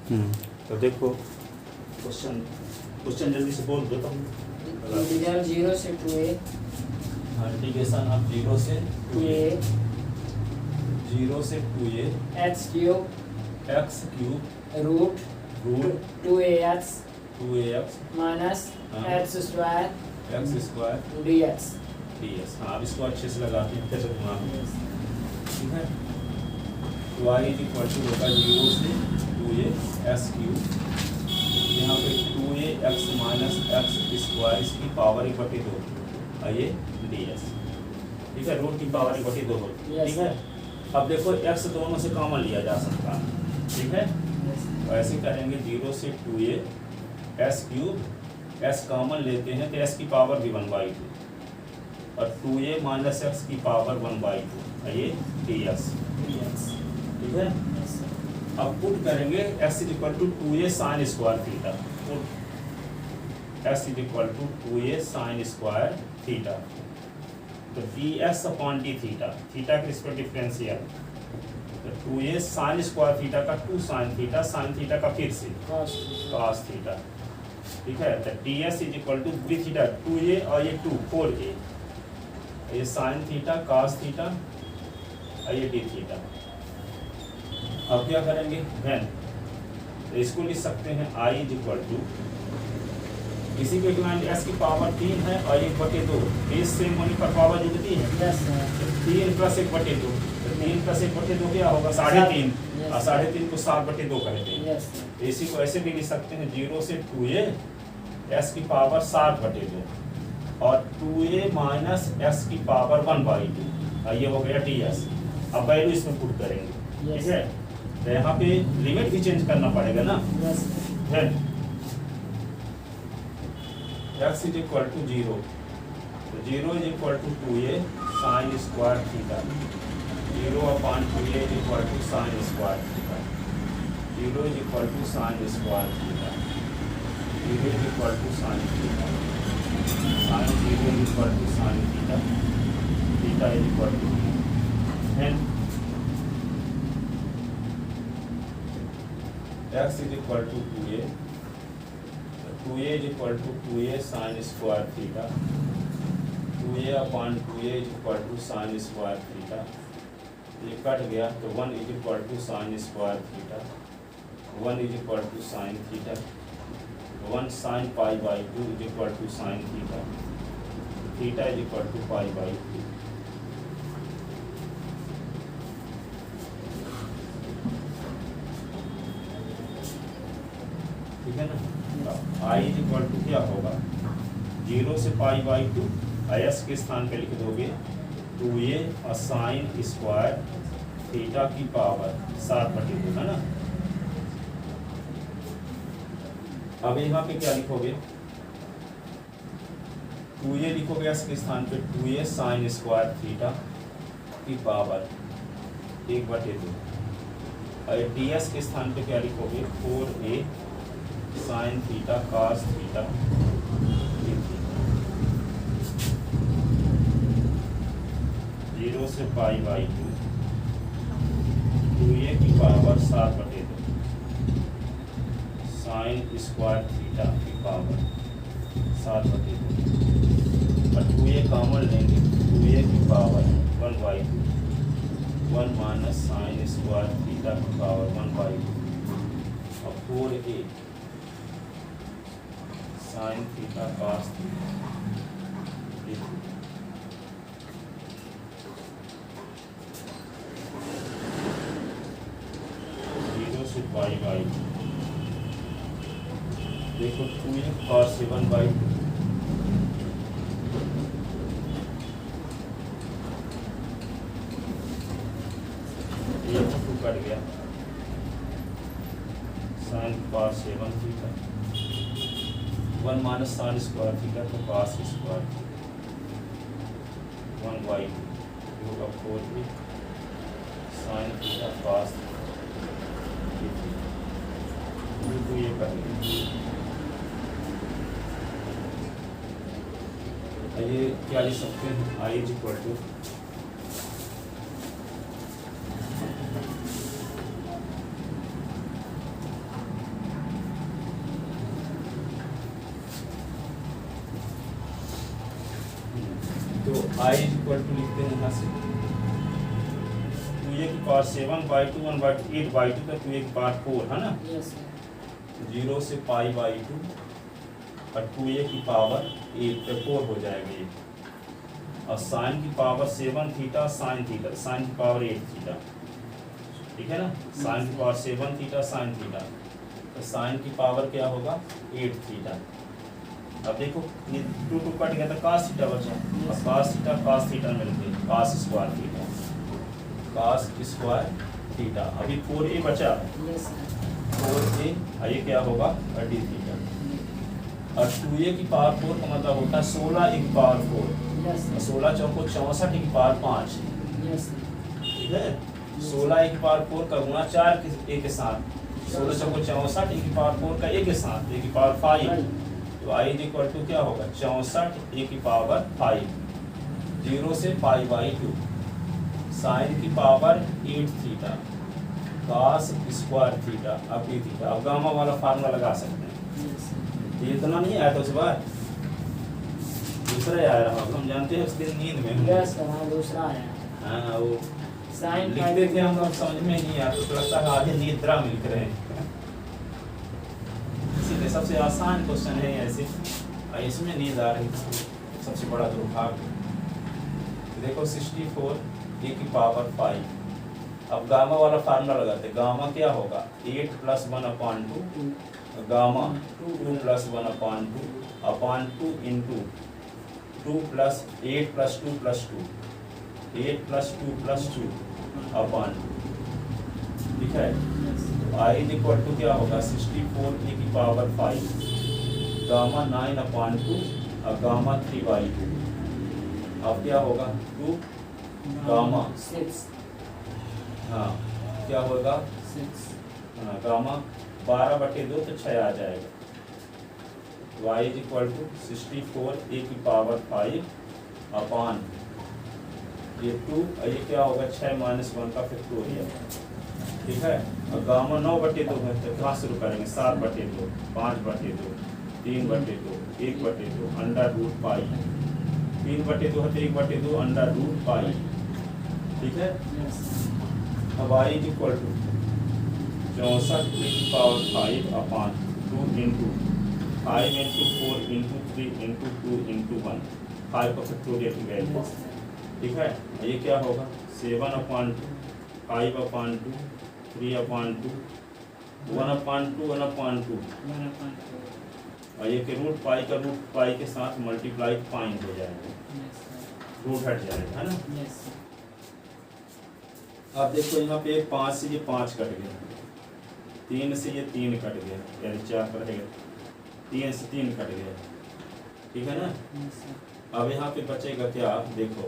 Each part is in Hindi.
तो देखो क्वेश्चन क्वेश्चन जल्दी से बोल दो तुम। इंटीग्रल 0 से 2a इंटीग्रेशन ऑफ 0 से 2a 0 से 2a x cube x cube root root 2ax 2ax minus हाँ। x square x square dx। ds। हाँ अब इसको अच्छे से लगाते हैं, कैसे घुमा ठीक है। y इज इक्वल टू होगा 0 से 2a s क्यूब, यहाँ पे 2a x minus x square इसकी पावर 1/2 और ये ds, ठीक है। रूट की पावर 1/2 होगी, ठीक है। अब देखो x दोनों से कॉमन लिया जा सकता है, ठीक है। तो ऐसे करेंगे 0 से 2a s cube, s common लेते हैं तो s की पावर भी 1/2 और 2a माइनस x की पावर 1/2 ये ds, ठीक है। अब पुट करेंगे x is equal to 2a sine square theta, x is equal to 2a sine square theta, तो ds upon d theta, theta के रिस्पेक्ट डिफरेंशियल, तो 2a साइन स्क्वायर थीटा का 2 साइन थीटा, साइन थीटा का फिर से cos थीटा, ठीक है। तो ds is equal to d theta 2a और ये 2 4a, ये साइन थीटा cos थीटा और ये डी थीटा। अब क्या करेंगे वेन, तो इसको लिख सकते हैं i इज इक्वल टू, इसी के डिमांड s की पावर 3 है और 1/2, बेस सेम होने पर पावर जुड़ती है, 3 प्लस 1/2, तो 3 प्लस 1/2 क्या होगा 3.5, और 3.5 को 7/2 कहते हैं। तो इसी को ऐसे भी लिख सकते हैं 0 से 2a s की पावर 7/2 और 2a माइनस s की पावर 1/2, और ये हो गया ds। अब वैल्यू इसमें पुट करेंगे, ठीक है। तो यहाँ पे लिमिट भी चेंज करना पड़ेगा ना, then x is equal to 0, तो 0 is equal to 2a sine square theta, 0 upon 2a is equal to sine square theta, 0 is equal to sine square theta, 0 is equal to sine theta, sine 0 is equal to sine theta, theta is equal to n, x is equal to 2a, 2a is equal to 2a sine square theta, 2a upon 2a is equal to sine square theta, ये कट गया तो 1 is equal to sine square theta, 1 is equal to sine theta, 1 sine π/2 is equal to sine theta, theta is equal to π/2। ठीक है ना। i इज इक्वल टू क्या होगा 0 से π/2, s के स्थान पे लिख दोगे 2a और साइन स्क्वायर थीटा की पावर 7/2, है ना। अब यहाँ पे क्या लिखोगे 2a लिखोगे s के स्थान पे 2a साइन स्क्वायर थीटा की पावर 1/2, और ds के स्थान पे क्या लिखोगे 4a sine theta cos theta, 0 से π/2, 2a की पावर 7/2 साइन स्क्वायर थीटा की पावर 7/2, और 2a कॉमन लेंगे 2a की power 1/2, 1 minus sine square theta की पावर 1/2 और 4a sine theta cos theta, 0 से π/2, देखो 2a cos 1/2, ये 2 कट गया, sine cos 7 theta, 1 minus sine square theta तो cos स्क्वायर थीटा, 1/2 होगा 4a sine theta cos theta, तो ये करेंगे। ये क्या लिख सकते हैं i is equal to I is equal to लिखते हैं यहाँ से 2a की पावर 7/2 1/2 8/2 तक 2a की पावर 4 है ना, Yes, sir. 0 से π/2 और 2a की पावर 8 पे 4 हो जाएगा ये, और साइन की power 7 theta sine theta, sine की पावर 8 थीटा, ठीक है ना, साइन की पावर 7 थीटा साइन थीटा, तो साइन की पावर क्या होगा 8 थीटा। अब देखो ये 2 2 कट गया तो cos थीटा बचा, और cos थीटा मिलके cos square theta, cos square theta. अभी 4a बचा, Yes, sir. 4a और ये क्या होगा d थीटा, और 2a की पावर 4 का मतलब होता है 16 a की power 4, Yes, sir. 16 choco 64 a की पावर 5, Yes, sir. ठीक है। 16 a की पावर 4 का गुणा 4 a के साथ, 16 चौको 64 a की पावर 4 का a के साथ, a की पावर 5, तो i इज इक्वल टू क्या होगा 64 a की पावर 5, 0 से π/2, साइन की power 8 theta, cos square theta, अब d थीटा। अब गामा वाला फार्मूला लगा सकते हैं, Yes, sir. ये इतना नहीं आया था उस बार, दूसरा आया रहा, हम जानते हैं उस दिन नींद में हूँ। Yes, sir. हाँ, दूसरा आया. हाँ वो Sin लिखते थे हम लोग, समझ में नहीं आता, तो लगता है आधे निद्रा में लिख रहे हैं। इसीलिए सबसे आसान क्वेश्चन है ऐसे, और इसमें नींद आ रही थी, सबसे बड़ा दुर्भाग्य। देखो 64 a की पावर 5, अब गामा वाला फार्मूला लगाते, गामा क्या होगा 8 + 1/2, गामा 2 + 1/2 अपॉन 2 इंटू 2 + 8 + 2 + 2, 8 + 2 + 2 अपॉन, ठीक है। i इज इक्वल टू क्या होगा 64 a की पावर 5, गामा 9/2 और गामा 3/2, अब क्या होगा 2 गामा 6. हाँ क्या होगा 6. हाँ, गामा 12/2 तो 6 आ जाएगा। y is equal to 64 a की पावर 5 अपॉन ये 2, और ये क्या होगा 6 - 1 का फैक्टोरियल, ठीक है। और गामा 9/2 है तो कहाँ शुरू करेंगे 7/2 5/2 3/2 1/2 अंडर रूट पाई, 3/2 है तो 1/2 अंडर रूट पाई, ठीक है। Yes. अब i is equal to 64 a की power 5 upon 2 into 5 into 4 into 3 into 2 into 1, 5 का फैक्टोरियल की वैल्यू, Yes, sir. ठीक है। ये क्या होगा 7/2 5/2 3/2 1/2 1/2, 1/2. और ये के रूट पाई का रूट पाई के साथ मल्टीप्लाई पॉइंट हो जाएगा, Yes, sir. रूट हट जाएगा, है ना। Yes, sir. अब देखो यहाँ पे 5 से ये 5 कट गया, 3 से ये 3 कट गया, यानी 4 कटेगा, 3 से 3 कट गया, ठीक है ना। Yes, sir. अब यहाँ पे बचेगा क्या, देखो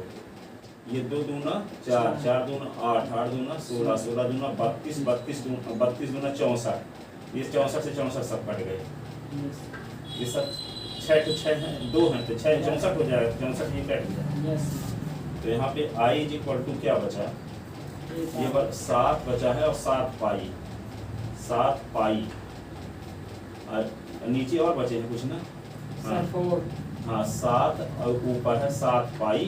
ये 2 दूना 4 4 दूना 8 8 दूना 16 16 दूना 32 32 दूना 64, ये 64 से 64 सब कट गए, Yes. ये सब 6 तो 6 हैं, 2 हैं तो 6 64 हो जाएगा, 64 ये कट गया। Yes, sir. तो यहाँ पे i इज इक्वल टू क्या बचा, ये 7 बचा है, और 7 पाई, और नीचे और बचे हैं कुछ ना, Sir, 4. हाँ 7 और ऊपर है 7 पाई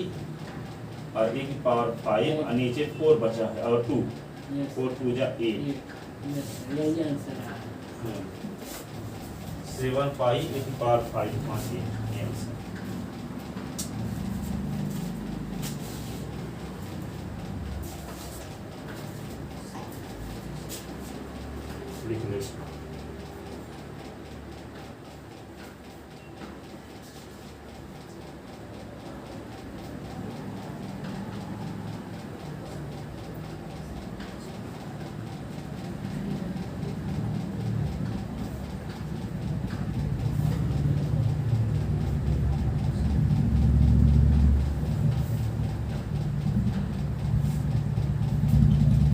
और a की पावर 5 और नीचे 4 बचा है और 2, Yes. 4 2 जा 8, Yes, sir. यही आंसर है. 7 पाई a की पावर 5 5 ये आंसर। लिख लो इसको।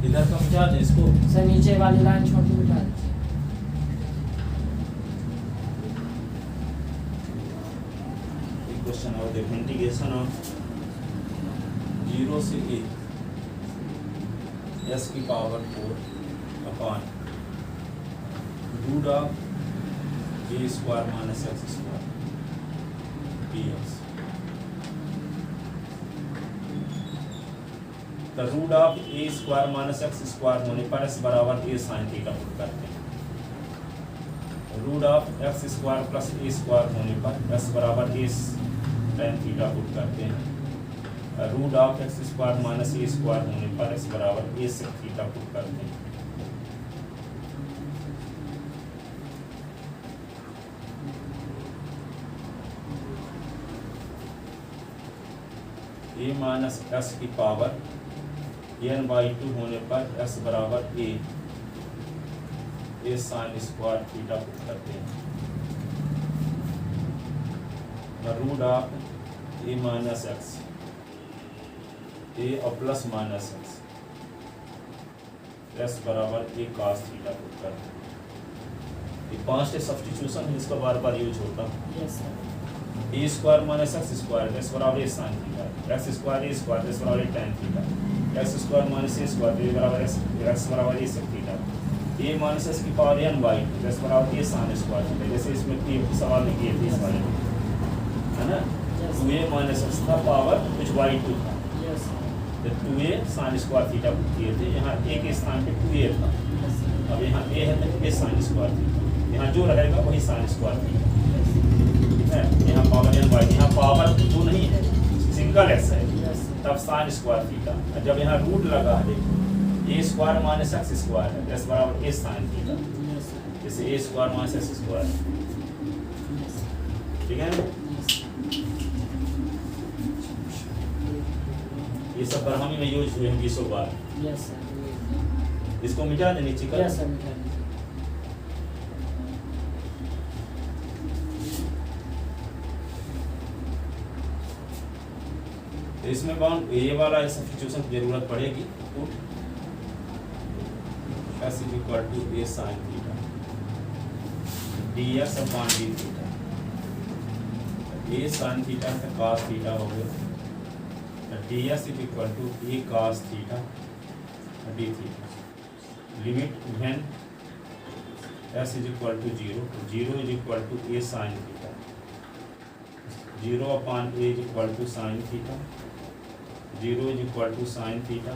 इधर का मिटा दे इसको, सर नीचे वाली लाइन छोटी मिटा दीजिए. एक क्वेश्चन और देखो, इंटीग्रेशन ऑफ 0 से a s की power 4 upon root of a square minus x square dx। The root of a square minus x square होने पर एस बराबर ए साइन थीटा पुट करते हैं। Root of x square plus a square होने पर एस बराबर ए टेन थीटा पुट करते हैं। Root of x square minus A square होने पर एस बराबर ए सेक थीटा पुट करते हैं। ए माइनस एस की पावर एन बाई टू होने पर एस बराबर A sine square theta put करते हैं। Root of A minus X A और प्लस माइनस एक्स एस बराबर ए कॉस थीटा पुट करते हैं। ये 5 स्टेप सब्स्टिट्यूशन है, इसका बार बार यूज होता है। Yes sir. A square minus x square S बराबर A sine theta, X square A square S बराबर A tan theta, X square minus A square A बराबर एक्स बराबर A sec theta, A minus S की power N by two S बराबर ए साइन स्क्वायर थीटा। जैसे इसमें सवाल में किए थे इस वाले में, है ना, टू ए माइनस एक्स था पावर कुछ बाई टू था, यस सर। तो टू ए साइन स्क्वायर थीटा किए थे। यहाँ ए के स्थान पे टू ए था, यस सर। अब यहाँ ए है तो ए साइन स्क्वायर थीटा, यहाँ जो रहेगा वही साइन स्क्वायर थीटा, ठीक है। यहाँ पावर एन बाई, यहाँ पावर जो नहीं है सिंगल एक्स है, यस सर। तब साइन स्क्वायर थीटा। जब यहाँ रूट लगा है A square minus x square है एस बराबर A sine theta, yes sir. जैसे A square minus x square, yes ठीक है। यस। ये सब ब्राह्मी में यूज हुए हैं 20 बार। Yes sir. इसको मिटा दे नीचे का। यस सर, मिटा दीजिए। तो इसमें बाउंड ये वाला सब्स्टिट्यूशन की जरूरत पड़ेगी। Put s is equal to A sine theta d x upon d theta. A sine theta का कॉस थीटा हो गया, d s is equal to a cos theta D theta. Limit when s is equal to zero, zero is equal to A sine theta, zero upon A is equal to sine theta, zero is equal to sine theta,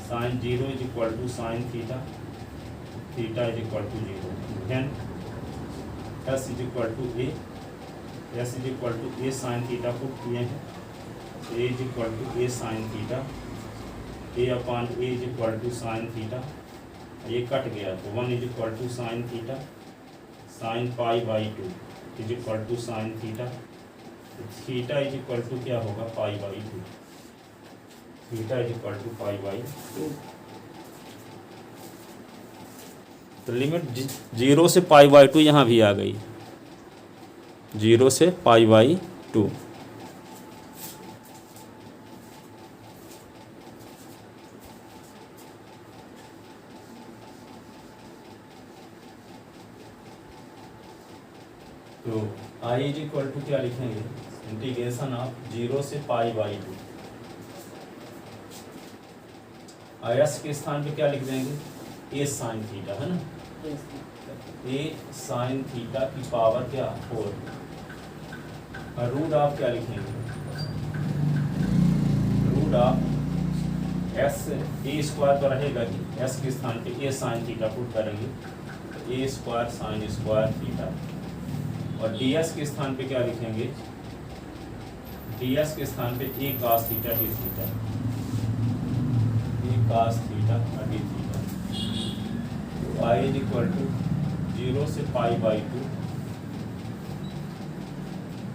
sine zero is equal to sine theta, theta is equal to zero. Then S is equal to A, S is equal to A sine theta put किए हैं, A is equal to A sine theta, A upon A is equal to sine theta, ये कट गया तो one is equal to sine theta, sine pi by two is equal to sine theta, theta is equal to क्या होगा pi by two, theta is equal to pi by to. तो लिमिट जीरो से पाई बाई टू यहाँ भी आ गई, जीरो से पाई बाई टू। तो आई इज इक्वल टू क्या लिखेंगे, इंटीग्रेशन ऑफ जीरो से पाई बाई टू। एस के स्थान पे क्या लिख देंगे ए साइन थीटा, है ना, yes sir. A sine theta की पावर क्या 4, और रूट ऑफ क्या लिखेंगे, root of s a square तो रहेगा कि एस के स्थान पे ए साइन थीटा पुट करेंगे तो ए स्क्वायर साइन स्क्वायर थीटा, और डी एस के स्थान पे क्या लिखेंगे, डी एस के स्थान पे A cos theta D theta, cos theta D theta. तो I is equal to zero से पाई बाई टू,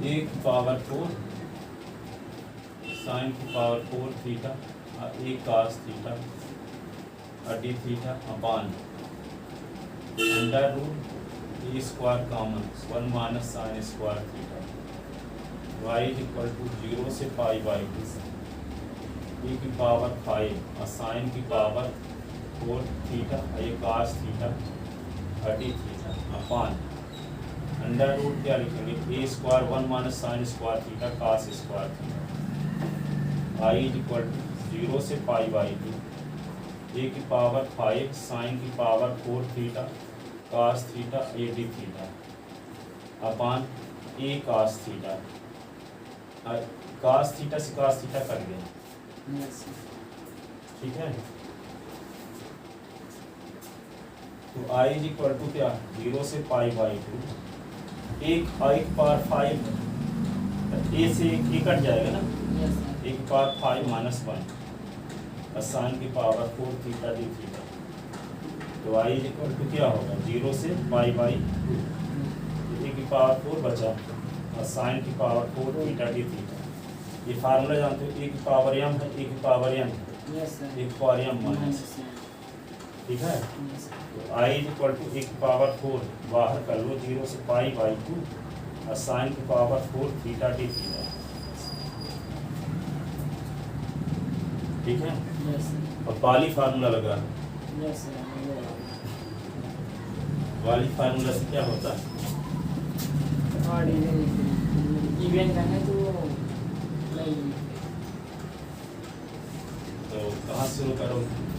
ए की पावर 4 साइन की पावर 4 थीटा और ए cos थीटा और D theta upon under root A square common 1 minus sine square theta. Y is equal to zero से पाई बाई टू, ए की पावर 5 और साइन की पावर 4 थीटा और ये cos theta 30 theta upon under root क्या लिखेंगे A square 1 minus sine square theta cos square theta. I is equal to zero से पाई बाई टू, ए की पावर 5 साइन की power 4 theta cos theta A D theta upon A cos theta. cos theta से cos थीटा कट गया, यस सर। ठीक है। तो आई इज इक्वल टू क्या, 0 से पाई बाई 2, एक पावर 5 ए से ए कट जाएगा ना, यस सर। एक पावर 5 माइनस 1 और साइन की पावर 4 थीटा डी थीटा। तो आई इज इक्वल टू क्या होगा, 0 से पाई बाई 2, ए की पावर 4 बचा और साइन की पावर 4 थीटा डी थीटा। ये फार्मूला जानते हो, ए की पावर m है, ए की पावर n है, यस सर। एक पावर m माइनस, ठीक है। तो I is equal to A की पावर 4 बाहर कर लो, 0 से पाई बाई 2 और साइन की पावर 4 थीटा डी थीटा, ठीक है। Yes sir. और बाली फार्मूला लगा, यस सर। बाली फार्मूला से क्या होता है, और इवेंट है तो नहीं, तो कहाँ से शुरू करो,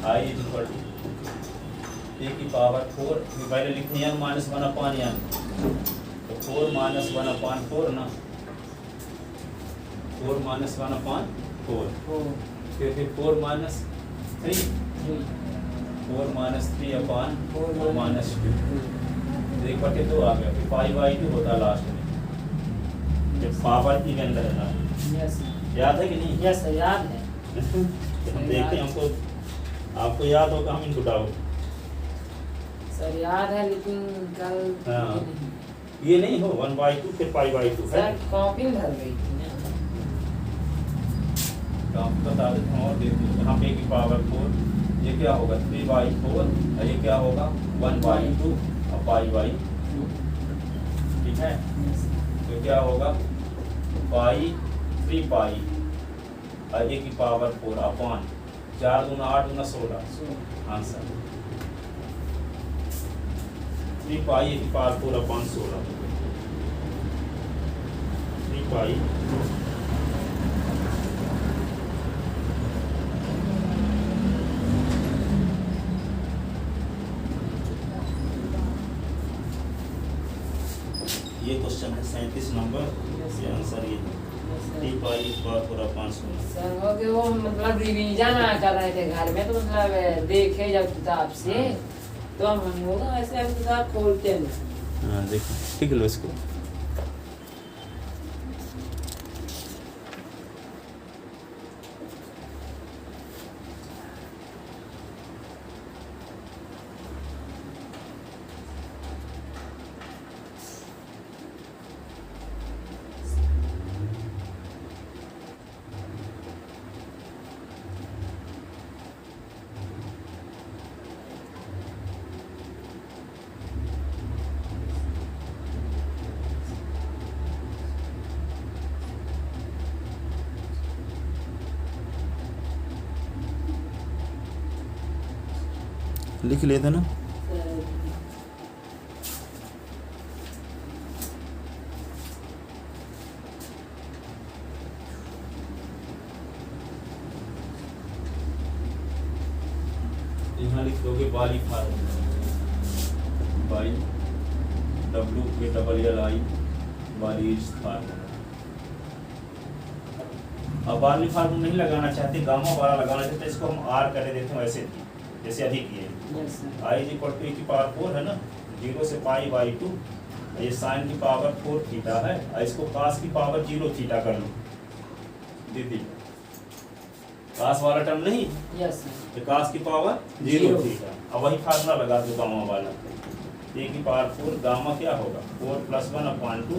आई इज इक्वल टू ए की पावर 4, पहले लिखते हैं माइनस 1 अपॉन n, तो 4 माइनस 1 अपॉन 4 ना, 4 माइनस 1 अपॉन 4, फिर 4 माइनस 3, 4 माइनस 3 अपॉन 4 माइनस 2, 1/2 आ गया, फिर पाई बाई 2 होता है लास्ट में, फिर पावर इवन रहना है। यस याद है कि नहीं? यस सर, याद है। हम देखते हैं, हमको आपको याद होगा, हम इनको डाउट सर याद है लेकिन कल हाँ। नहीं। ये नहीं हो 1/2 फिर पाई बाई 2 है, सर कॉपी में भर गई थी ना। तो आप बता देते हैं और देखते हैं, यहाँ पे की पावर 4, ये क्या होगा 3/4 और ये क्या होगा 1/2 और पाई बाई, ठीक है। तो क्या होगा पाई 3 पाई और ए की पावर 4 अपॉन 4 दूना 8 दूना 16, आंसर 3 पाई ए की पावर 4 अपॉन 16, 3 पाई ये क्वेश्चन है 37 नंबर, ये आंसर ये 3 पाई ए की पावर 4 अपॉन 16। सर वो कि वो मतलब रिवीजन कर रहे थे घर में, तो मतलब देखे जब किताब से तो हम लोग ऐसे हम किताब खोलते हैं। हाँ देखो, ठीक लो इसको, लिख लेते ना। यहाँ लिख दोगे बाली फार्मूला, बाई WALLI बाली फार्मूला। अब बाली फार्मूला नहीं लगाना चाहते, गामा वाला लगाना चाहते, इसको हम R कर देते हैं वैसे भी, जैसे अभी किए। आई इज इक्वल टू ए की पावर 4 है ना, 0 से पाई बाई 2, ये साइन की पावर 4 थीटा है और इसको कास की पावर 0 थीटा कर लो दीदी, कास वाला टर्म नहीं, यस तो कास की पावर 0 थीटा। अब वही फार्मूला लगा दो गामा वाला, ए की पावर 4 गामा क्या होगा 4 + 1 अपॉन 2,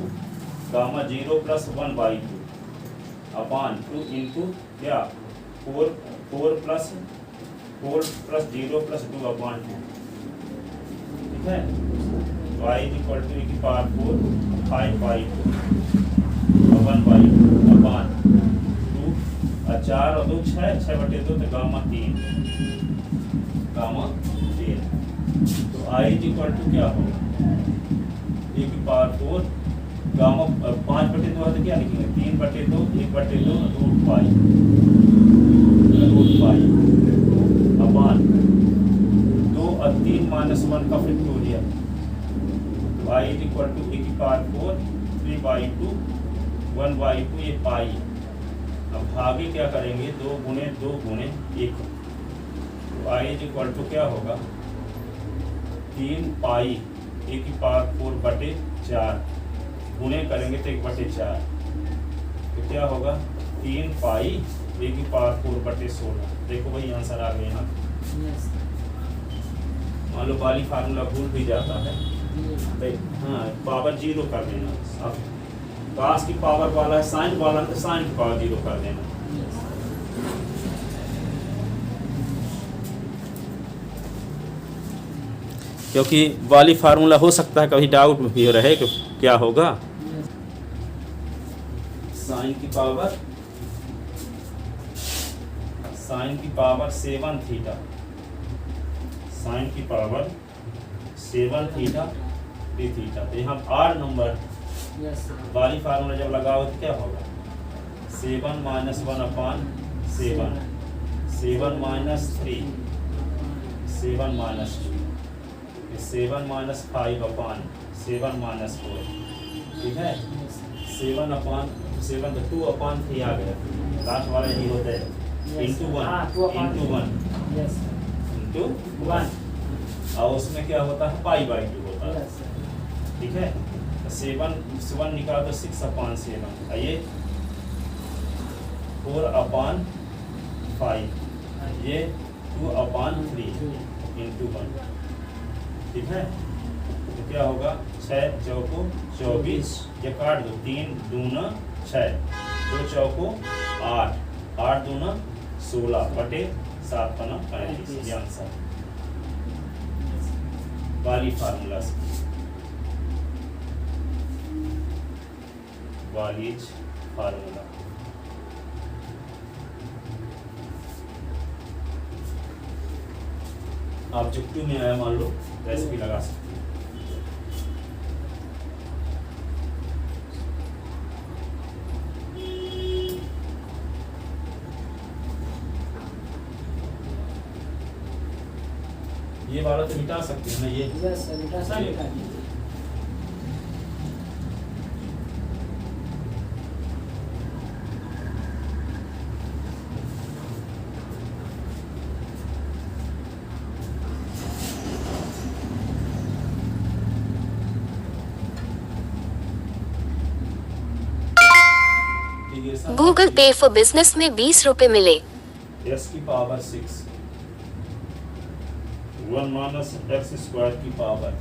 गामा 0 + 1/2 अपॉन 2 इंटू क्या 4 + 0 + 2 अपॉन 2, ठीक है। तो I is equal to A की पावर 4 5/2 1/2 अपॉन 2 और 4 और 2 6, 6/2 तो गामा 3, गामा 3। तो आई इज इक्वल टू क्या होगा ए की पावर 4 गामा 5/2 है तो क्या लिखेंगे 3/2 1/2 रूट पाई अपॉन 2 और 3 - 1 का फैक्टोरियल। तो I is equal to A की पावर 4 3/2 1/2 ये पाई। अब भागे क्या करेंगे 2 × 2 × 1, तो आई इज इक्वल टू क्या होगा 3 पाई ए की पावर 4/4 गुणे करेंगे तो 1/4 तो क्या होगा 3 पाई ए की पावर 4/16। देखो भाई आंसर आ गया यहाँ। यस मान लो वाली फार्मूला भूल भी जाता है तो हाँ पावर 0 कर देना। अब कास की पावर वाला है साइन वाला तो साइन की पावर 0 कर देना। क्योंकि वाली फार्मूला हो सकता है कभी डाउट भी रहे कि क्या होगा। साइन की पावर 7 थीटा, साइन की पावर 7 थीटा डी थीटा। तो यहाँ 8 नंबर वाली फार्मूला जब लगाओ तो क्या होगा 7 - 1/7, 7 - 3, 7 - 2, 7 - 5/7 - 4। ठीक है 7/7 तो 2/3 आ गया। लास्ट वाला यही होता है इंटू 1 इंटू 1 और उसमें क्या होता है पाई/2 होता है। ठीक है 7 निकालो तो 6/7 ये 4/5 ये 2/3 इंटू 1। ठीक है तो क्या होगा 6 चौको 24 ये काट दो 3 दूना 6 2 चौको 8 8 दूना 16/7 35। ये आंसर वाली फार्मूला से वालीज फार्मूला। आप जब 2 में आया मान लो वैसे भी लगा सकते हैं। ये वाला तो मिटा सकते हैं ना ये। यस सर मिटा सकते हैं। गूगल पे फॉर बिजनेस में 20 रुपए मिले। x की पावर 6 1 - x² की पावर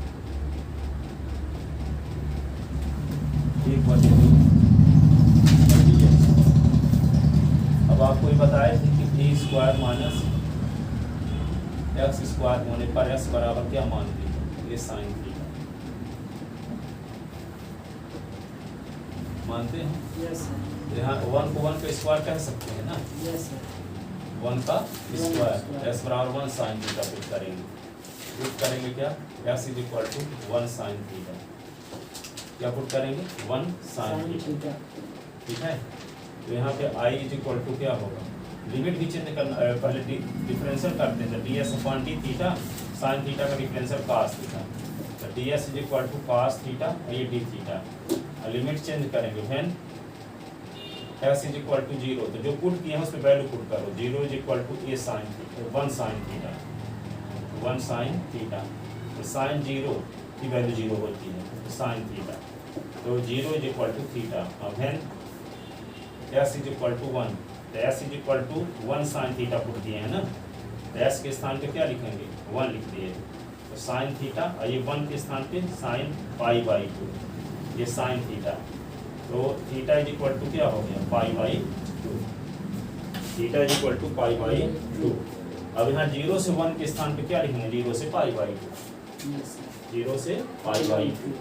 1/2। अब आपको ये बताया कि a² - x² होने पर x बराबर क्या मान लीजिए ये साइन थीटा मानते हैं। यस सर यहाँ 1 को 1 का स्क्वायर कह सकते हैं ना। यस सर 1 का स्क्वायर x बराबर 1 साइन थीटा पुट करेंगे क्या x is equal to 1 sine theta. क्या पुट करेंगे 1 साइन थीटा। ठीक है तो यहाँ पे i इज इक्वल टू क्या होगा लिमिट भी चेंज करना पहले डिफरेंशियल करते हैं ds/d थीटा साइन थीटा का डिफरेंशियल cos थीटा तो ds is equal to cos theta और ये d थीटा। लिमिट चेंज करेंगे when x is equal to 0 तो जो पुट किए हैं उस पर वैल्यू पुट करो 0 is equal to a sine theta 1 sine theta 1 sine theta. तो साइन 0 की वैल्यू 0 होती है तो साइन थीटा तो 0 इज इक्वल टू थीटा। अब when s is equal to 1 तो s is equal to 1 sine theta put दिए हैं ना तो s के स्थान पे क्या लिखेंगे 1 लिख दिए तो साइन थीटा और ये 1 के स्थान पे साइन π/2 ये साइन थीटा तो थीटा इज इक्वल टू क्या हो गया π/2 थीटा इज इक्वल टू π/2। अब यहाँ 0 से 1 के स्थान पे क्या लिखेंगे 0 से π/2 0 से π/2।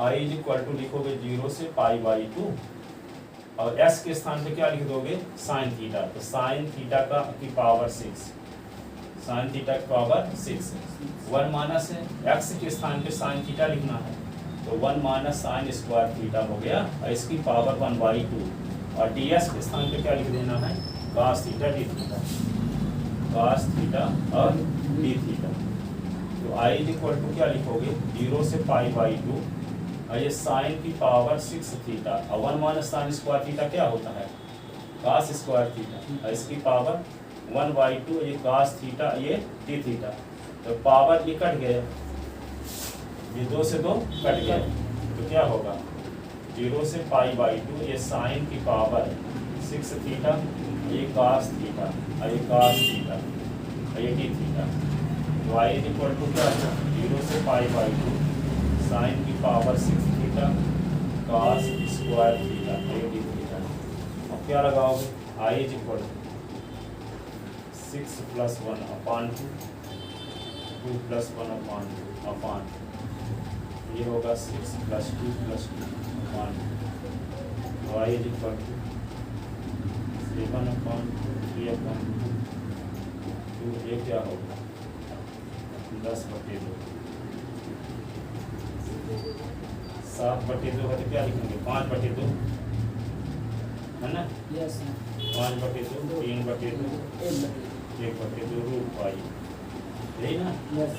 i इज इक्वल टू लिखोगे 0 से π/2 और s के स्थान पे क्या लिख दोगे साइन थीटा तो साइन थीटा का की पावर 6 साइन थीटा की पावर 6 1 माइनस है x के स्थान पे साइन थीटा लिखना है तो 1 माइनस साइन स्क्वायर थीटा हो गया और इसकी पावर 1/2 और ds के स्थान पे क्या लिख देना है cos theta d theta cos theta और d थीटा। तो i इज इक्वल टू क्या लिखोगे 0 से π/2 और ये साइन की पावर 6 थीटा और 1 माइनस साइन स्क्वायर थीटा क्या होता है cos स्क्वायर थीटा और इसकी पावर 1/2 ये cos थीटा ये t थीटा तो पावर ये कट गया ये 2 से 2 कट गया तो क्या होगा 0 से π/2 ये साइन की पावर 6 थीटा ये cos थीटा और ये cos थीटा और ये t थीटा तो y इक्वल टू क्या है 0 से π/2 साइन की power 6 theta cos square theta और ये t थीटा अब क्या लगाओगे I इज इक्वल 6 + 1 अपान 2 2 + 1 अपान 2 अपान ये होगा 6 + 2 + 2 अपान y इज इक्वल 7 अपान 3 अपान 2 ये क्या होगा 10/2 7/2 है तो क्या लिखेंगे 5/2 है ना यस 5/2 3/2 1/2 रूट पाई यही ना यस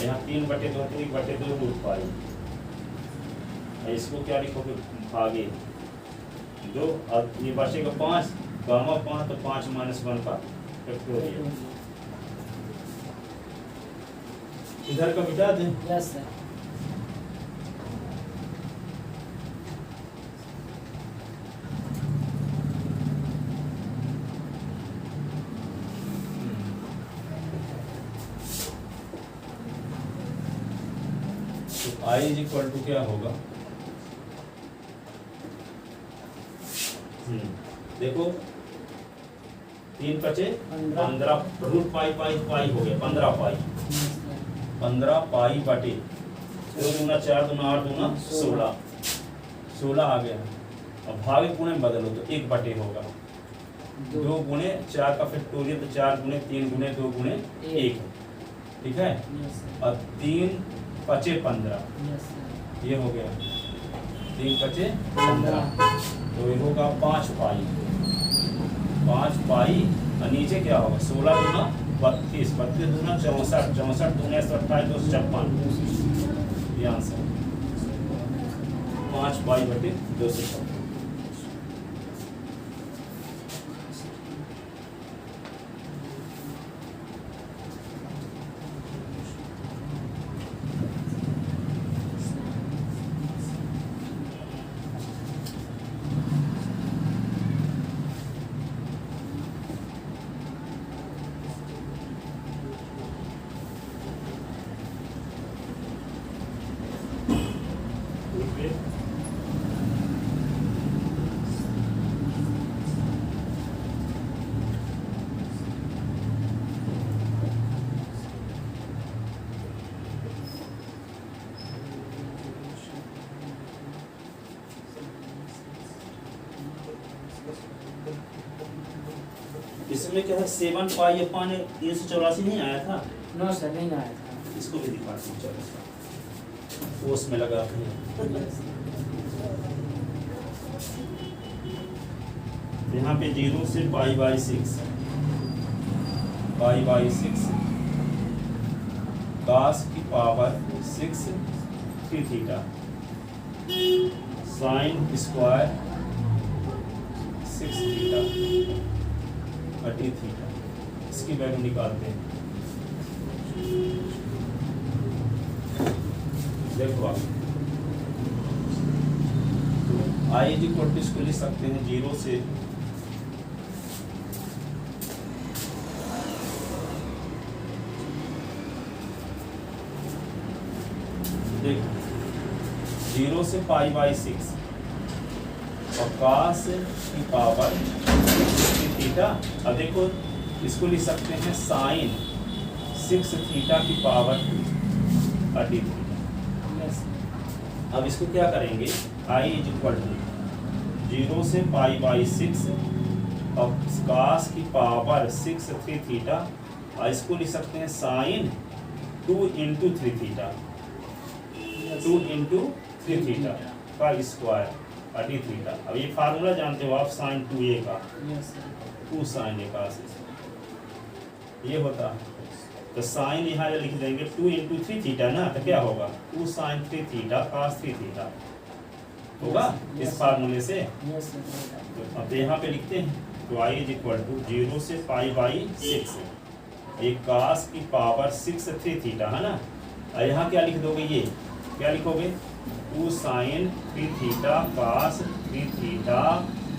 यहाँ 3/2 है तो 1/2 रूट पाई इसको क्या लिखोगे आगे 2 और ये बचेगा 5 गामा 5 तो 5 - 1 का फैक्टोरियल इधर का मिटा दें यस सर तो I इज इक्वल टू क्या होगा देखो 3 × 15 रूट पाई हो गया 15 पाई 15 पाई बटे 2 दूना 4 दूना 8 दूना 16 आ गया अब भाग गुणे में बदलो तो 1/2 होगा 2 × 4 का फैक्टोरियल तो 4 × 3 × 2 × 1 ठीक है और 3 × 5 = 15 ये हो गया 3 × 5 = 15 तो ये होगा 5 पाई और नीचे क्या होगा 16 दूना 32 32 दूना 64 64 दूना 28 256 ये आंसर 5 पाई/256 इसमें क्या है 7 पाई अपान 384 नहीं आया था नो सर नहीं आया था इसको भी दिखाते हैं चलो ओस में लगा के यहाँ पे 0 से π/6 π/6 cos की power 6 3 theta sine square 6 theta और t थीटा इसकी वैल्यू निकालते हैं देखो आप I इज इक्वल टू इसको लिख सकते हैं 0 से देखो 0 से π/6 और cos की पावर थीटा अब देखो इसको लिख सकते हैं साइन 6 थीटा की पावर 2 और d थीटा अब इसको क्या करेंगे I इज इक्वल टू 0 से π/6 और cos की पावर 6 3 थीटा और इसको लिख सकते हैं साइन 2 × 3 थीटा 2 × 3 थीटा का स्क्वायर और d थीटा अब ये फार्मूला जानते हो आप साइन 2a का 2 sin a cos ये होता है तो साइन यहाँ लिख देंगे 2 इंटू 3 थीटा ना, तो क्या होगा 2 साइन 3 थीटा cos 3 थीटा होगा इस फार्मूले से। Yes sir. तो अब यहाँ पे लिखते हैं तो I इज इक्वल टू 0 से पाई बाई 6 एक cos की पावर 6 3 थीटा है ना। और यहाँ क्या लिख दोगे, ये क्या लिखोगे 2 साइन 3 थीटा cos 3 थीटा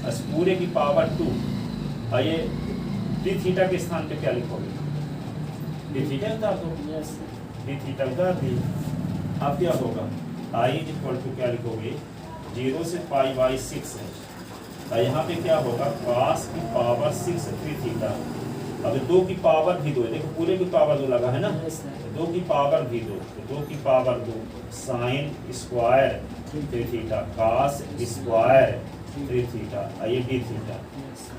पूरे की पावर 2। और ये 3 थीटा के स्थान पे क्या लिखोगे, 3 थीटा उतार दो, यस 3 थीटा उतार दी। अब क्या होगा I इज इक्वल टू क्या लिखोगे 0 से पाई बाई 6 है। और यहाँ पे क्या होगा cos की पावर 6 3 थीटा। अब 2 की पावर भी 2, देखो पूरे की पावर 2 लगा है ना, यस सर। 2 की पावर भी 2, तो 2 की power 2 sine square 3 theta cos square 3 theta और ये d थीटा, यस सर।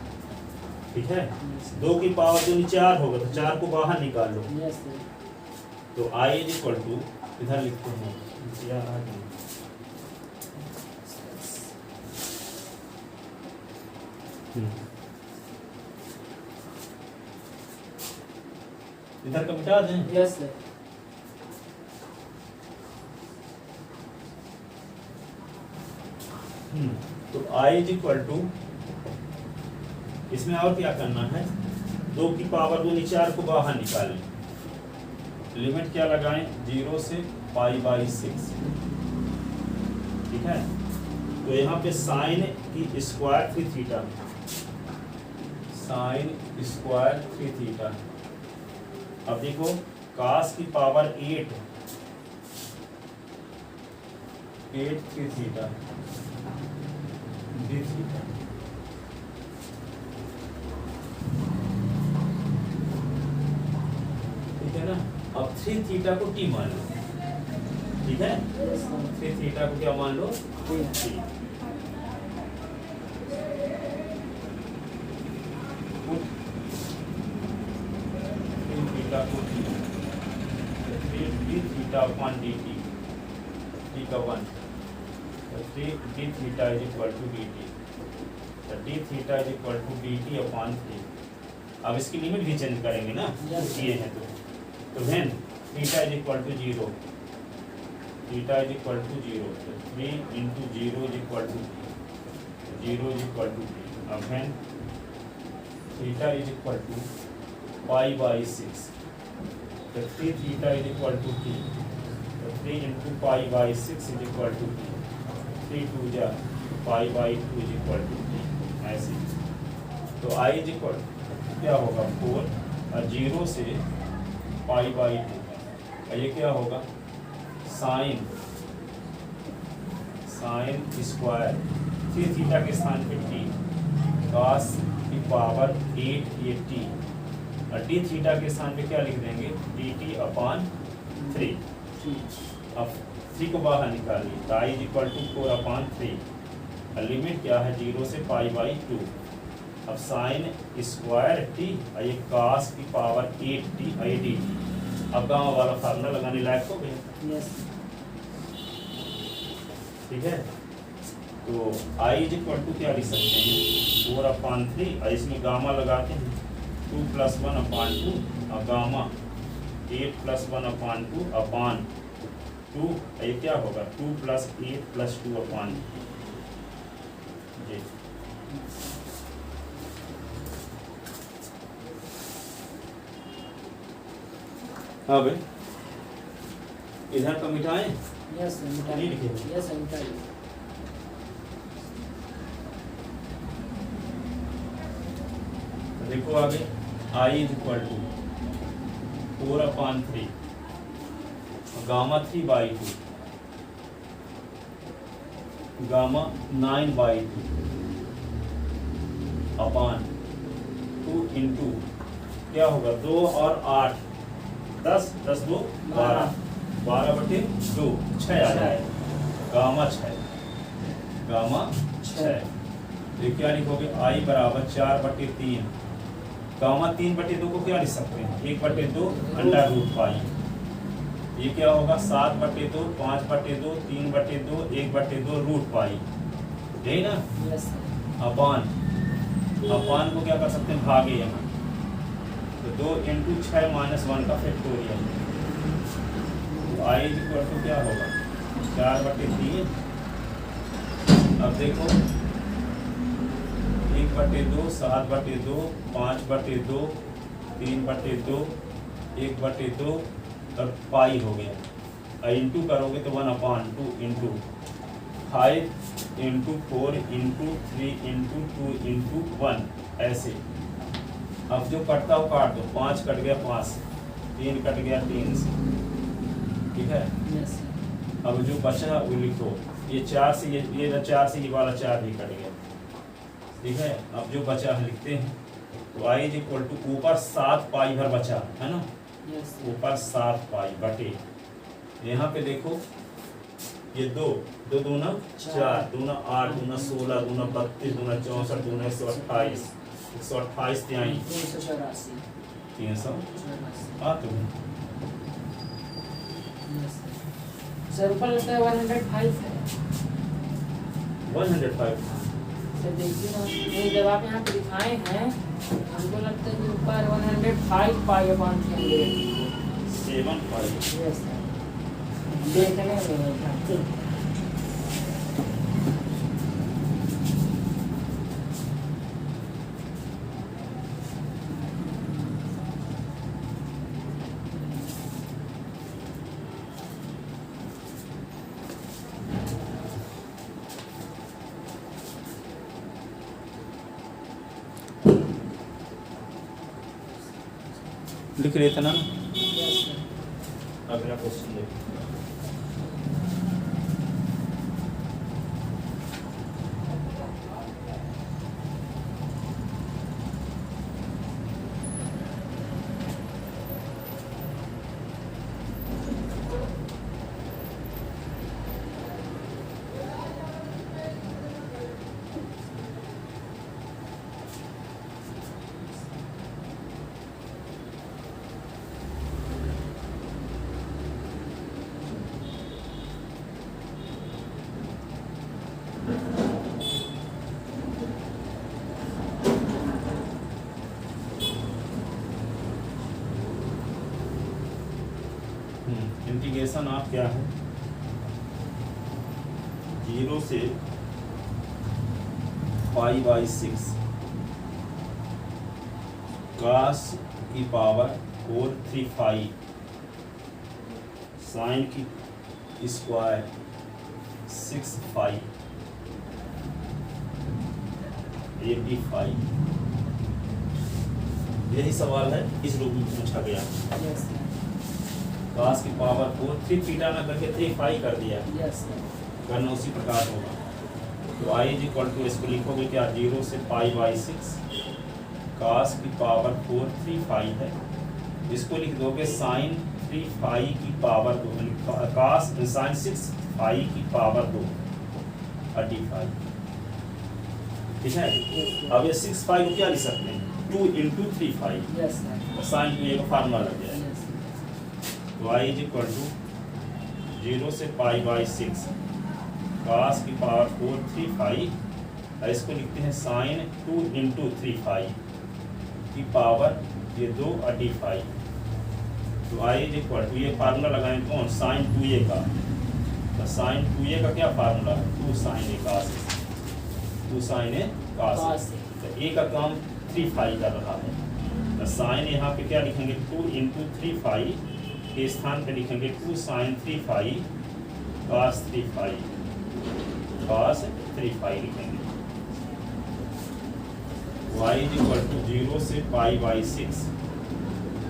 ठीक है। 2 की पावर 2 4 होगा, तो 4 को बाहर निकाल लो। Yes sir. तो I इज इक्वल टू इधर लिखते हैं इधर का मिटा दें। Yes sir. तो I इज इक्वल टू इसमें और क्या करना है 2 की पावर 2 4 को बाहर निकालें। लिमिट क्या लगाएं 0 से पाई बाई 6, ठीक है। तो यहाँ पे साइन की square 3 theta, sign square 3 theta. अब देखो cos की पावर 8 3 थीटा d थीटा, ठीक है ना। अब 3 थीटा को t मान लो, ठीक है। 3 थीटा को क्या मान लो t। थीटा को t, 3 d theta upon dt, t का 1, तो 3 d theta is equal to dt, तो d theta is equal to dt upon 3। अब इसकी लिमिट भी चेंज करेंगे ना, ये है तो then theta is equal to 0, theta is equal to 0, तो 3 into 0 is equal to 0 is equal to 3। अब then theta is equal to pi by 6, तो 3 theta is equal to t, तो 3 into pi by 6 is equal to t, 3 2 जा pi by 2 is equal to t, ऐसे। तो I इज इक्वल क्या होगा 4 और 0 से पाई बाई 2, और ये क्या होगा साइन स्क्वायर 3 थीटा के स्थान पे t cos की पावर 8 ये t, और d थीटा के स्थान पे क्या लिख देंगे dt अपॉन 3। अब 3 को बाहर निकालिए, तो I is equal to 4 upon 3, और लिमिट क्या है 0 से पाई बाई 2। अब साइन स्क्वायर t और ये cos की पावर 8t और ये dt। अब गाँव वाला फार्मूला लगाने लायक हो गया, यस ठीक है। तो I इज इक्वल टू क्या लिख सकते हैं 4 अपॉन 3, और इसमें गामा लगाते हैं 2 प्लस 1 अपॉन 2, और गामा 8 प्लस 1 अपॉन 2 अपॉन 2, ये क्या होगा 2 प्लस 8 प्लस 2 अपॉन जी। अब इधर का मिटाएं, यस सर। नहीं लिखे। यस सर मिटाइए। देखो आगे I is equal to 4 upon 3 gamma 3 by 2 gamma 9 by 2 upon 2 into क्या होगा 2 और 8 10 10 2 12 12 बटे 2 6 आ जाएगा, गामा 6 तो क्या लिखोगे I बराबर 4 बटे 3, गामा 3 बटे 2 को क्या लिख सकते हैं 1 बटे 2 अंडर रूट पाई। ये क्या होगा 7 बटे 2 5 बटे 2 3 बटे 2 1 बटे 2 रूट पाई, यही ना। Yes sir. अपान को क्या कर सकते हैं भागे यहाँ, तो 2 इंटू 6 माइनस 1 का फैक्टोरियल। तो आई इक्वल टू क्या होगा 4/3। अब देखो 1/2 7/2 5/2 3/2 1/2 और पाई हो गया। इंटू करोगे तो 1/2 into 5 into 4 into 3 into 2 into 1 ऐसे। अब जो कटता हो काट दो, 5 कट गया 5, 3 कट गया 3 से, ठीक है। यस अब जो बचा वो लिखो, ये 4 से ये 4 से ये वाला 4 भी कट गया, ठीक है। अब जो बचा है लिखते हैं, तो आई इज इक्वल टू ऊपर 7 पाई भर बचा है ना, यस ऊपर 7 पाई बटे, यहाँ पे देखो ये 2 2 दूना 4 दूना 8 दूना 16 दूना 32 दूना 64 दूना 128 128 त्याई 384 300 तो सर ऊपर लगता है 105 है 105 सर देखिए ना, ये जब आप यहाँ पे दिखाए हैं हमको लगता है कि ऊपर 105 पाई अपॉन 300 7 पाई। यस सर देखने में था ठीक। लिख रहे थे ना, यस सर अगला क्वेश्चन देखो। इंटीग्रेशन आप क्या है 0 से π/6 cos की पावर 4 साइन की स्क्वायर 6 85। यही सवाल है, इस रूप में पूछा गया। यस सर cos की पावर 4 3 थीटा ना करके 3 कर दिया, यस सर करना उसी प्रकार होगा। तो आई इज इक्वल टू इसको लिखोगे क्या 0 से π/6 cos की पावर 4 3 है, इसको लिख दोगे साइन 3 की पावर 2 cos साइन 6 की पावर 2 35, ठीक है। अब ये 6 को क्या लिख सकते हैं 2 इंटू 3 यस सर साइन 2 का फार्मूला लग जाएगा। यस तो आई इज इक्वल टू 0 से π/6 cos की पावर 4 3 इसको लिखते हैं साइन 2 इंटू 3 की पावर ये 2 85। तो आई इज इक्वल टू ये फार्मूला लगाएं कौन साइन 2a का, तो साइन 2a का क्या formula 2 sine a cos, 2 sine a cos। तो a का काम 3 कर रहा है, तो साइन यहाँ पे क्या लिखेंगे 2 इंटू 3 के स्थान पे लिखेंगे 2 साइन 3 cos 3 लिखेंगे। y इज इक्वल टू 0 से π/6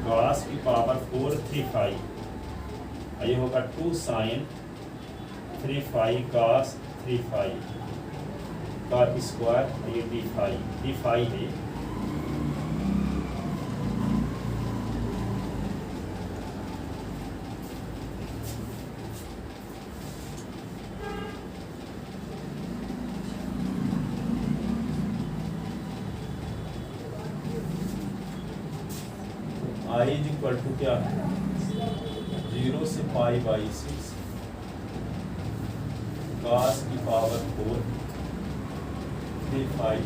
cos की पावर 4 3 ये होगा 2 साइन 3 cos 3 का स्क्वायर, ये d5 है। आई इज इक्वल टू क्या 0 से π/6 cos की पावर 4 3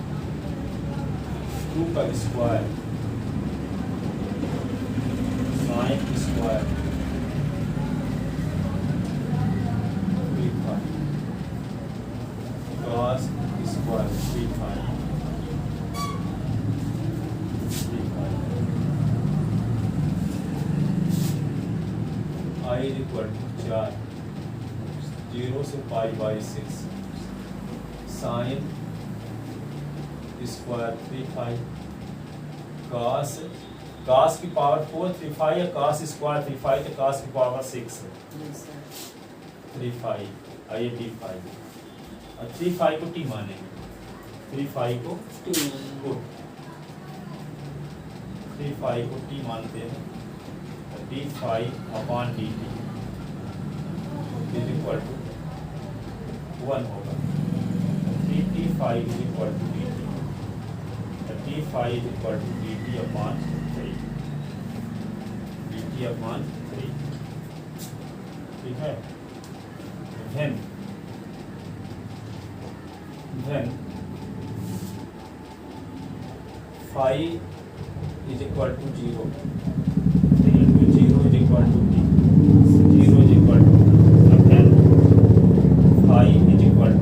2 का square sine square 3 phi cos square 3 phi I is equal to 4 0 से pi by 6 sine square 3 phi cos की पावर 4 3 फाई है, कॉस स्क्वायर 3 फाई तो कॉस की पावर 6 है 3 फाई आई डी फाई और 3 फाई को टी मानेंगे 3 फाई को टी मानते हैं d phi upon d t is equal to 1 होगा 3 t phi is equal to d t d phi is equal to d t upon 3 d t upon 3 ठीक है। then phi is equal to 0 3 into 0 is equal to t 0 is equal to then phi is equal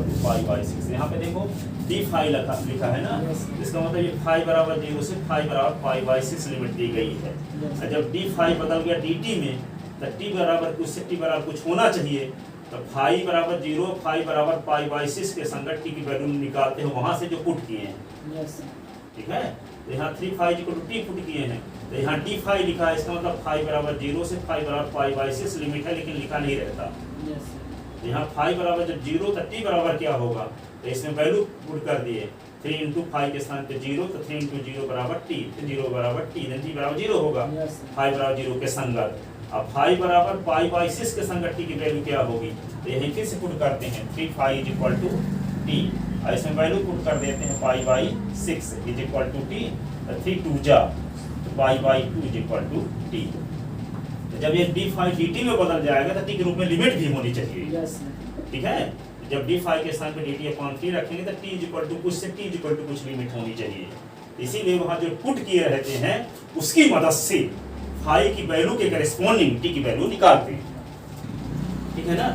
to pi by 6 यहाँ पे देखो d phi लिखा है ना, इसका मतलब ये phi बराबर 0 से phi बराबर pi by 6 लिमिट दी गई है। जब d phi बदल गया dt में तो t बराबर कुछ से t बराबर कुछ होना चाहिए, तो phi बराबर 0 phi बराबर pi by 6 के संगत t की वैल्यू निकालते हैं वहां से जो पुट किए हैं। ठीक है, तो यहाँ 3 phi equal to t put किए हैं, तो यहाँ d phi लिखा है, इसका मतलब phi बराबर 0 से phi बराबर pi by 6 लिमिट है, लेकिन लिखा नहीं रहता। तो यहाँ phi बराबर जब 0 तो t बराबर क्या होगा, तो इसमें वैल्यू पुट कर दिए 3 into phi के स्थान पे 0, तो 3 into 0 बराबर t, तो 0 बराबर t, then t बराबर 0 होगा phi बराबर 0 के संगत। अब phi बराबर pi by 6 के संगत t की वैल्यू क्या होगी, तो यही फिर से पुट करते हैं 3 phi is equal to t, और इसमें वैल्यू पुट कर देते हैं pi by 6 is equal to t, तो 3 2 जा तो pi by 2 is equal to t। तो जब ये d phi dt में बदल जाएगा तो t के रूप में लिमिट भी होनी चाहिए। ठीक है, जब d phi के स्थान पे dt अपॉन 3 रखेंगे तो t इज इक्वल टू कुछ से t इज इक्वल टू कुछ लिमिट होनी चाहिए। इसीलिए वहां जो पुट किए रहते हैं उसकी मदद से phi की वैल्यू के करेस्पॉन्डिंग t की वैल्यू निकालते हैं। ठीक है ना।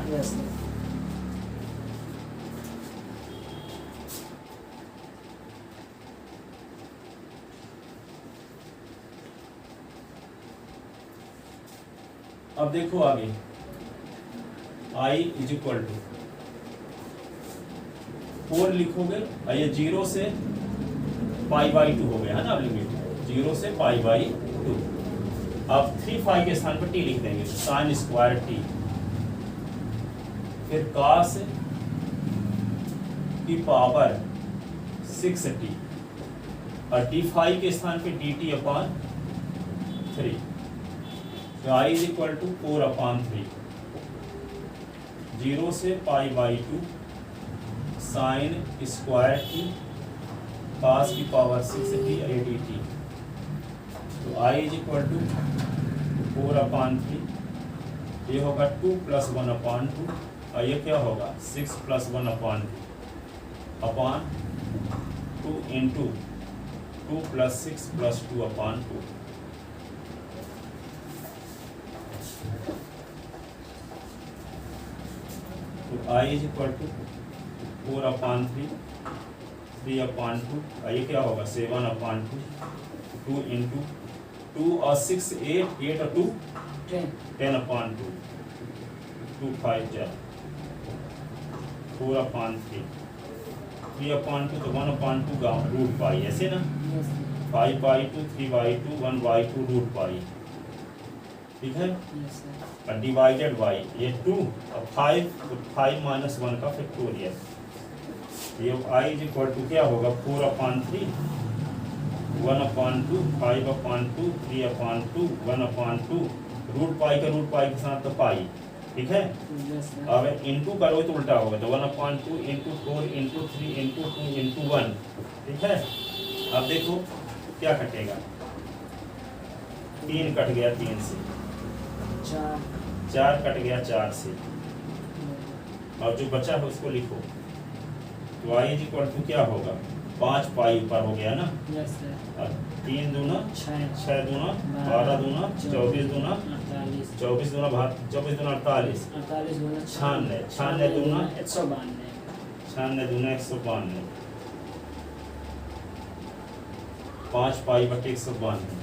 अब देखो आगे i इज इक्वल टू 4 लिखोगे और ये 0 से पाई बाई 2 हो गया है ना, अब लिमिट 0 से पाई बाई 2। अब 3 phi के स्थान पर t लिख देंगे, साइन स्क्वायर t, फिर cos की पावर 6t और d phi के स्थान पे dt अपॉन 3, तो i is equal to 4 upon 3, 0 से pi by 2 sine square t cos की पावर 6t dt, तो i is equal to 4 upon 3, ये होगा 2 प्लस 1 अपॉन 2, और ये क्या होगा 6 plus 1 upon 2 into 2 plus 6 plus 2 upon 2। तो i is equal to 4 upon 3 upon 2, और ये क्या होगा 7 अपॉन 2 इंटू 2 और 6 8 और 2 10 अपॉन 2 5 जा 4 अपॉन 3 अपॉन 2, तो 1 अपॉन 2 का रूट पाई, ऐसे ना 5 by 2 3 by 2 1 by 2 root pi. ठीक है, और डिवाइडेड बाई ये 2 और 5 माइनस 1 का फैक्टोरियल, ये i इज इक्वल टू क्या होगा 4 upon 3 1 upon 2 5 upon 2 3 upon 2 1 upon 2 root pi का रूट पाई के साथ तो पाई। ठीक है, अब इनटू करो तो उल्टा होगा, तो 1 upon 2 into 4 into 3 into 2 into 1। ठीक है, अब देखो क्या कटेगा, 3 कट गया 3 से, 4 कट गया 4 से, और जो बचा है उसको लिखो, तो i इज इक्वल टू क्या होगा 5 पाई ऊपर हो गया ना, यस सर। अब 3 दूना 6 6 दूना 12 दूना 24 दूना 48 24 दूना 48 48 दूना 96 96 दूना 192 96 दूना 192 5 पाई बटे 192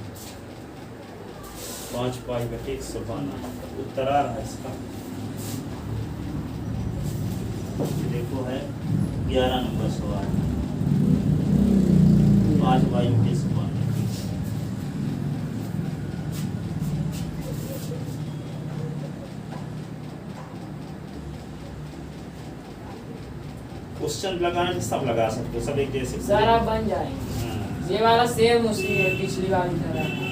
5 पाई बटे 192 उत्तर आ रहा है इसका। देखो है 11 नंबर सवाल 5 पाई बटे 192। क्वेश्चन लगाना तो सब लगा सकते हो, सब एक जैसे सर आप बन जाएंगे। हाँ। ये वाला सेम उसी है पिछली बार की तरह है।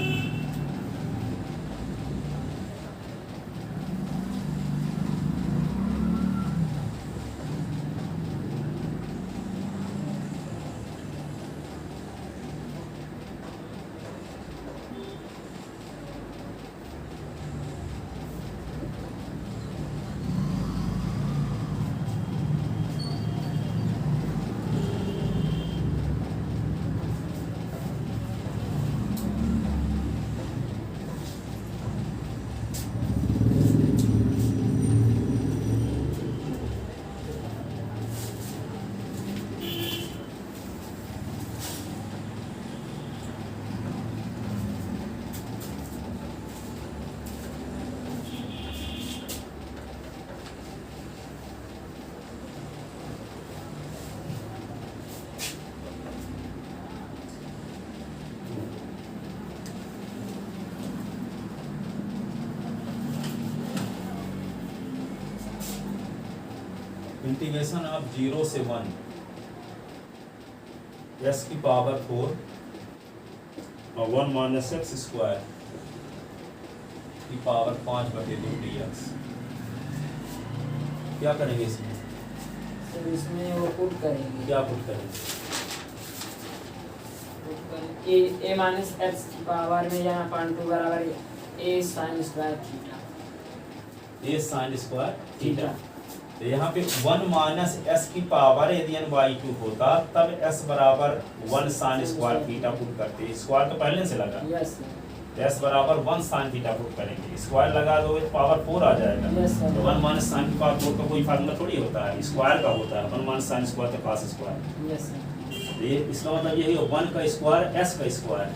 इंटीग्रेशन ऑफ 0 से 1 s की पावर 4 और 1 माइनस एक्स स्क्वायर की पावर 5 बटे 2 dx। क्या करेंगे इसमें? सर इसमें वो पुट करेंगे। क्या पुट करेंगे? ए माइनस एक्स की पावर में यहाँ 2 बराबर A sine square theta. A sine square theta. तो यहाँ पे 1 माइनस एस की पावर यदि n बाई 2 होता तब s बराबर 1 साइन स्क्वायर थीटा पुट करते, स्क्वायर तो पहले से लगा, यस सर। s बराबर 1 साइन थीटा पुट करेंगे, स्क्वायर लगा दोगे तो पावर 4 आ जाएगा। Yes, sir. तो 1 माइनस साइन की पावर 4 का कोई फार्मूला थोड़ी होता है, स्क्वायर का होता है। 1 माइनस साइन स्क्वायर तो cos स्क्वायर। Yes sir. तो ये इसका मतलब यही है 1 का स्क्वायर s का स्क्वायर।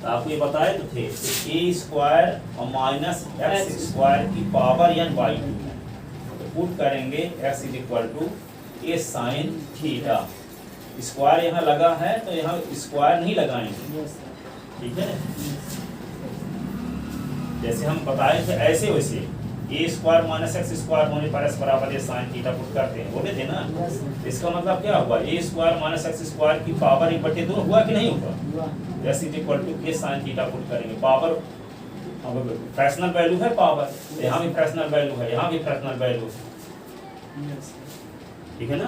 तो आपको ये बताए तो थे a स्क्वायर और माइनस x स्क्वायर की पावर n बाई 2 है। तो पुट करेंगे x is equal to a sine theta. Square यहाँ लगा है तो यहाँ स्क्वायर नहीं लगाएंगे, यस सर। ठीक है। जैसे हम बताए थे ऐसे वैसे a square minus x square होने पर s बराबर a साइन थीटा पुट करते हैं, बोले थे ना। Yes sir. इसका मतलब क्या हुआ? a square minus x square की पावर 1/2 हुआ कि नहीं हुआ? हुआ। s is equal to a sine theta put करेंगे। पावर फ्रैक्शनल वैल्यू है पावर, यहाँ भी फ्रैक्शनल वैल्यू है, यहाँ भी फ्रैक्शनल वैल्यू है, यस सर। ठीक है ना।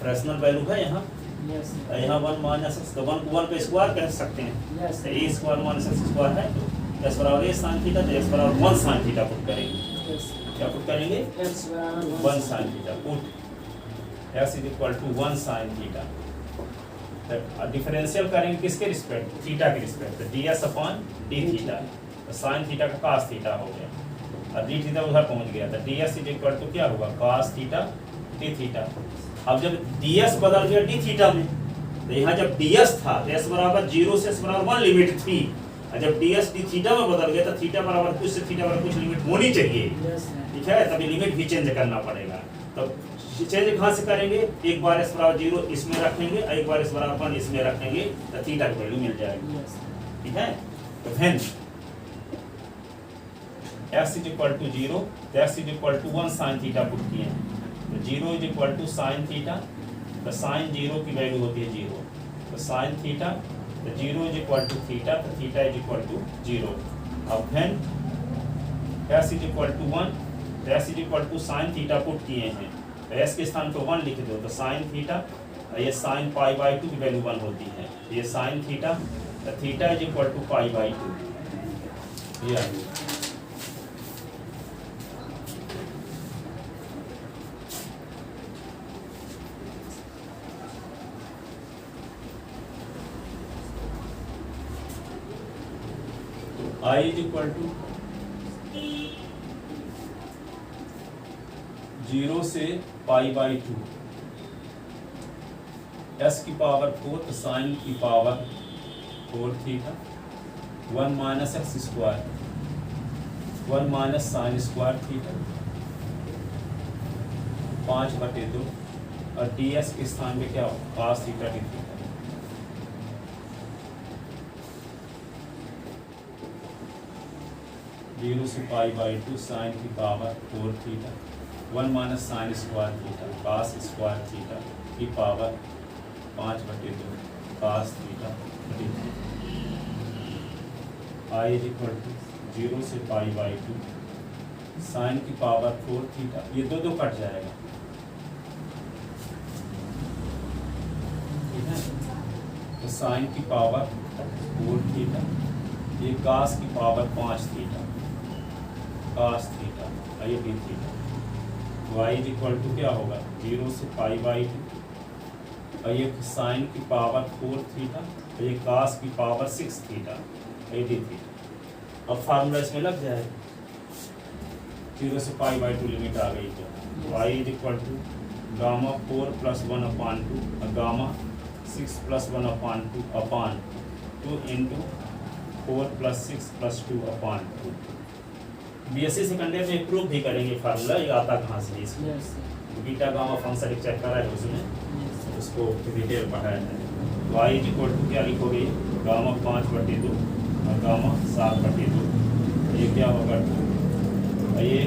फ्रैक्शनल वैल्यू है यहाँ, यस सर। यहाँ 1 माइनस एक्स तो 1 को 1 पे स्क्वायर कह सकते हैं। यस तो sir. a square minus x square है तो s बराबर a साइन थीटा, तो s बराबर 1 साइन थीटा पुट करेंगे। Yes sir. क्या पुट करेंगे? एक्स बराबर 1 sine theta put s is equal to 1 sine theta. Differential करेंगे किसके रिस्पेक्ट? थीटा के रिस्पेक्ट। तो ds अपॉन d थीटा, तो साइन थीटा का cos थीटा हो गया और d थीटा उधर पहुंच गया। तो ds इज इक्वल टू क्या होगा? cos theta d theta. अब जब ds बदल गया d थीटा में, तो यहाँ जब ds था तो s बराबर 0 से s बराबर 1 लिमिट थी, और जब ds d थीटा में बदल गया तो थीटा बराबर कुछ से थीटा बराबर कुछ लिमिट होनी चाहिए, यस सर। ठीक है। तभी लिमिट भी चेंज करना पड़ेगा। तो चेंज कहाँ से करेंगे? एक बार s बराबर 0 इसमें रखेंगे और एक बार s बराबर 1 इसमें रखेंगे तो थीटा की वैल्यू मिल जाएगी, यस सर। ठीक है। तो when x is equal to 0 तो x is equal to 1 sine theta put किए हैं, तो 0 is equal to sine theta, तो साइन 0 की वैल्यू होती है 0, तो साइन थीटा, तो 0 इज इक्वल टू थीटा, तो थीटा इज इक्वल टू 0। अब when s is equal to 1 तो s is equal to sine theta put किए हैं, तो s के स्थान पे 1 लिख दो, तो साइन थीटा, ये साइन पाई बाई 2 की वैल्यू 1 होती है, ये साइन थीटा, तो theta is equal to pi by 2। ये आ गया। I इज इक्वल टू 0 से π/2 s की पावर 4 तो साइन की power 4 theta 1 minus x square 1 minus sine square theta 5/2 और ds के स्थान पे क्या हो cos theta D theta. Zero से π/2 साइन की power 4 theta 1 minus sine square theta cos square theta की power 5/2 cos theta D theta. I is equal to 0 से π/2 साइन की पावर 4 थीटा, ये दो कट जाएगा, ठीक है, तो साइन की पावर 4 थीटा, ये cos की पावर 5 थीटा cos थीटा ये d theta. y is equal to क्या होगा 0 से π/2 और ये साइन की पावर 4 थीटा और ये cos की पावर 6 थीटा ये डी थीटा। अब फार्मूला इसमें लग जाएगा, 0 से π/2 लिमिट आ गई तो y is equal to gamma 4 + 1/2 और gamma 6 + 1/2 upon 2 into 4 + 6 + 2/2। BSc second year में प्रूव भी करेंगे फार्मूला, ये आता कहाँ से इसमें Yes, sir. Beta gamma function check करा है उसमें, Yes, sir. उसको डिटेल पढ़ाया है। y इज इक्वल टू क्या लिखोगे गामा 5/2 और गामा 7/2, ये क्या होगा 2 और ये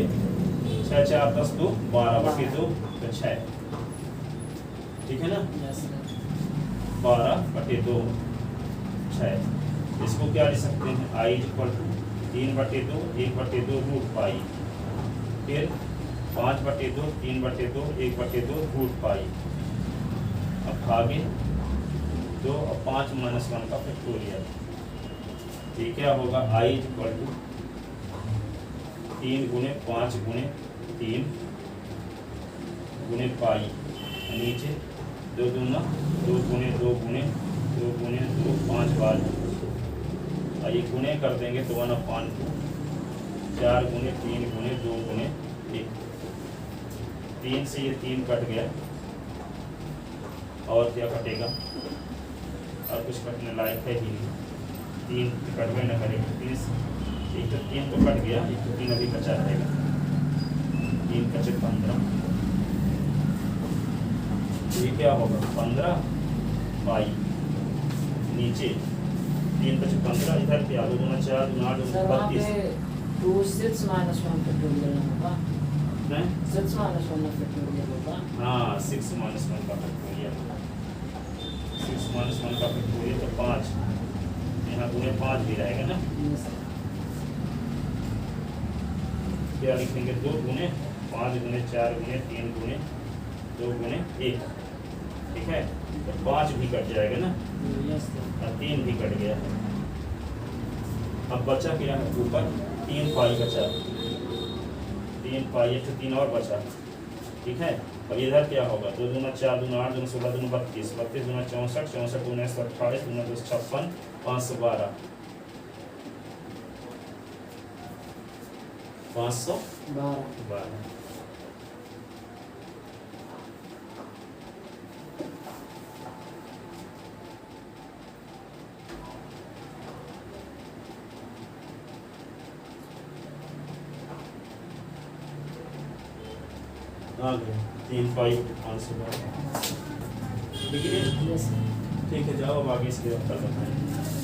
6 4 10 2 12/2 तो 6, ठीक है ना, Yes, sir. 12/2 6। इसको क्या लिख सकते हैं i is equal to 3/2 1/2 root pi, फिर 5/2 3/2 1/2 रूट पाई, अब भागे 2 और 5 - 1 का फैक्टोरियल, ये क्या होगा i इज इक्वल टू 3 × 5 × 3 × पाई, नीचे 2 दूना 2 × 2 × 2 × 2 5 बार, और ये गुणे कर देंगे तो 1/2 4 × 3 × 2 × 1, 3 से ये 3 कट गया और क्या कटेगा, और कुछ कटने लायक है ही नहीं, 3 कटवे न करेगा, 30 एक तो 3 तो कट गया, एक तो 3 अभी बचा रहेगा, 3 × 15, ये क्या होगा 15 नीचे 3 × 15 इधर क्या 2 × 4 2 × 8 Sir, वहाँ 32 पे 2 6 - 1 फैक्टोरियल होगा, है 6 - 1 फैक्टोरियल होगा। हाँ 6 - 1 का फैक्टोरियल, 6 - 1 का फैक्टोरियल तो 5, यहाँ गुणे 5 भी रहेगा ना, Yes, sir. क्या लिखेंगे 2 × 5 × 4 × 3 × 2 × 1, ठीक है, तो 5 भी कट जाएगा ना Yes, sir. और 3 भी कट गया, अब बचा क्या है ऊपर 3 पाई बचा, 3 पाई तो 3 और बचा, ठीक है, और इधर क्या होगा 2 दूना 4 दूना 8 दूना 16 दूना 32 32 दूना 64 64 दूना 128 दूना 256 512 512। आ गया 3 पाई 512, ठीक है, Yes, sir. ठीक है, जाओ अब आगे इसके उत्तर बताएं।